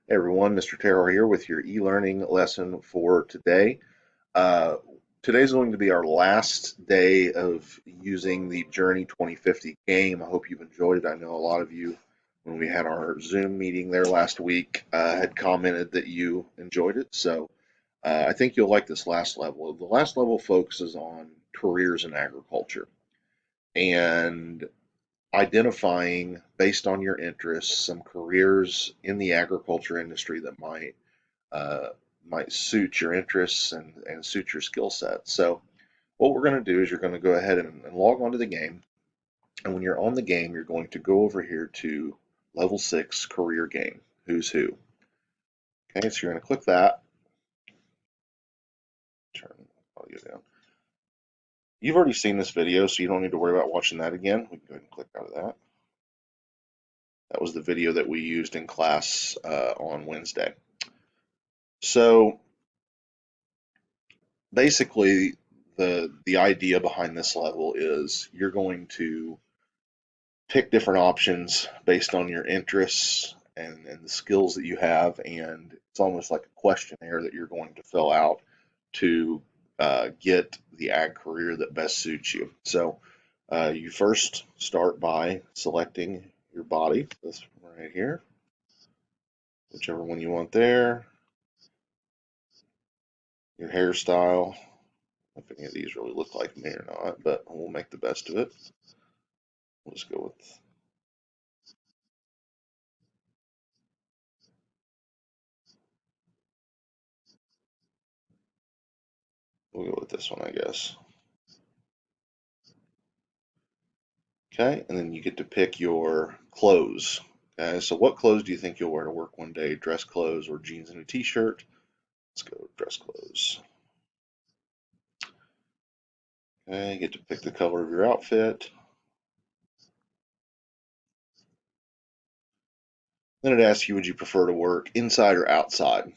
Hey everyone, Mr. Terrell here with your e-learning lesson for today. Uh, Today's going to be our last day of using the Journey 2050 game. I hope you've enjoyed it. I know a lot of you, when we had our Zoom meeting there last week, had commented that you enjoyed it. So I think you'll like this last level. The last level focuses on careers in agriculture and identifying, based on your interests, some careers in the agriculture industry that uh, might suit your interests and suit your skill set. So what we're going to do is you're going to go ahead and log onto the game. And when you're on the game, you're going to go over here to level 6 career game, who's who. Okay, so you're going to click that. Turn audio down. You've already seen this video, so you don't need to worry about watching that again. We can go ahead and click out of that. That was the video that we used in class on Wednesday. So basically, the idea behind this level is you're going to pick different options based on your interests and the skills that you have, and it's almost like a questionnaire that you're going to fill out to get the ag career that best suits you. So you first start by selecting your body, this one right here, whichever one you want there, your hairstyle, if any of these really look like me or not, but we'll make the best of it. We'll just go with this one, I guess. Okay, and then you get to pick your clothes. Okay, so what clothes do you think you'll wear to work one day? Dress clothes or jeans and a t-shirt? Let's go with dress clothes. Okay, you get to pick the color of your outfit. Then it asks you, would you prefer to work inside or outside?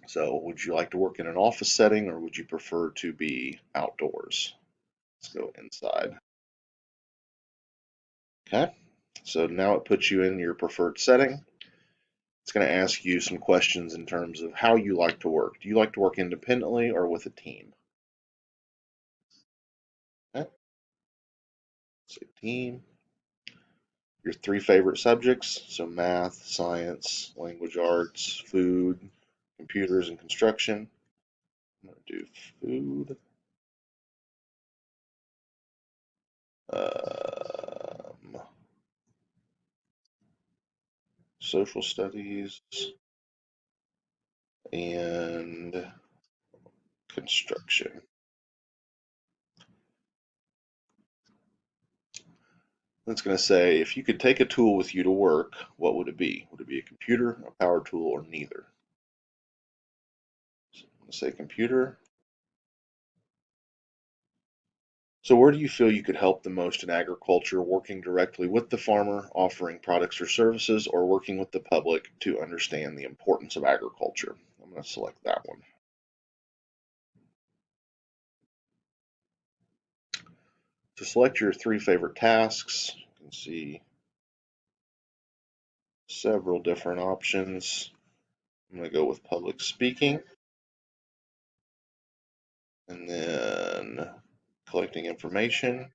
So would you like to work in an office setting or would you prefer to be outdoors? Let's go inside. Okay, so now it puts you in your preferred setting. It's going to ask you some questions in terms of how you like to work. Do you like to work independently or with a team? Okay, so team. Your three favorite subjects, so math, science, language arts, food, computers, and construction. I'm going to do food, um, social studies, and construction. It's going to say, if you could take a tool with you to work, what would it be? Would it be a computer, a power tool, or neither? So I'm going to say computer. So where do you feel you could help the most in agriculture, working directly with the farmer, offering products or services, or working with the public to understand the importance of agriculture? I'm going to select that one. To select your three favorite tasks, you can see several different options. I'm going to go with public speaking, and then collecting information,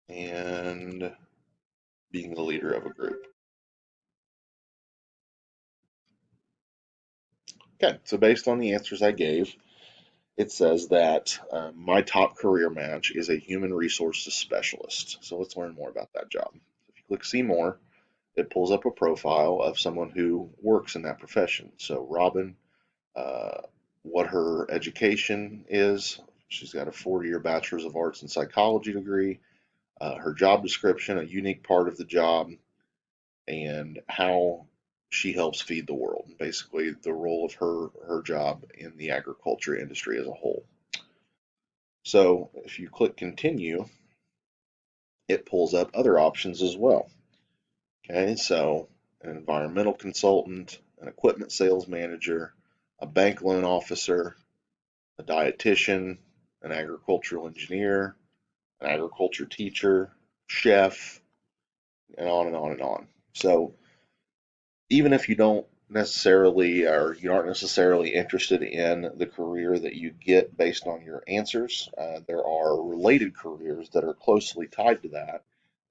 and being the leader of a group. Okay, so based on the answers I gave, it says that my top career match is a human resources specialist. So let's learn more about that job. If you click see more, it pulls up a profile of someone who works in that profession. So Robin, uh, what her education is, she's got a 4-year bachelor's of arts in psychology degree, her job description, a unique part of the job, and how she helps feed the world. Basically, the role of her job in the agriculture industry as a whole. So if you click continue, it pulls up other options as well. Okay, so an environmental consultant, an equipment sales manager, a bank loan officer, a dietitian, an agricultural engineer, an agriculture teacher, chef, and on and on and on. So even if you don't necessarily or you aren't necessarily interested in the career that you get based on your answers, there are related careers that are closely tied to that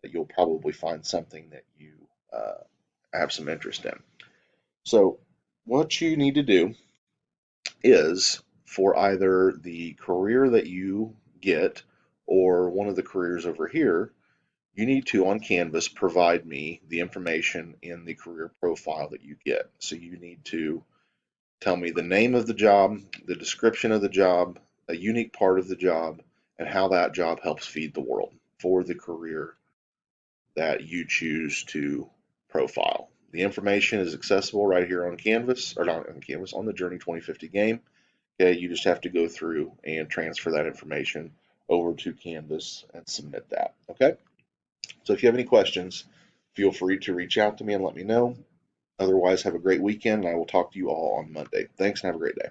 that you'll probably find something that you uh, have some interest in. So, what you need to do is for either the career that you get or one of the careers over here, you need to, on Canvas, provide me the information in the career profile that you get. So you need to tell me the name of the job, the description of the job, a unique part of the job, and how that job helps feed the world for the career that you choose to profile. The information is accessible right here on Canvas, or not on Canvas, on the Journey 2050 game. Okay, you just have to go through and transfer that information over to Canvas and submit that. Okay, so if you have any questions, feel free to reach out to me and let me know. Otherwise, have a great weekend, and I will talk to you all on Monday. Thanks, and have a great day.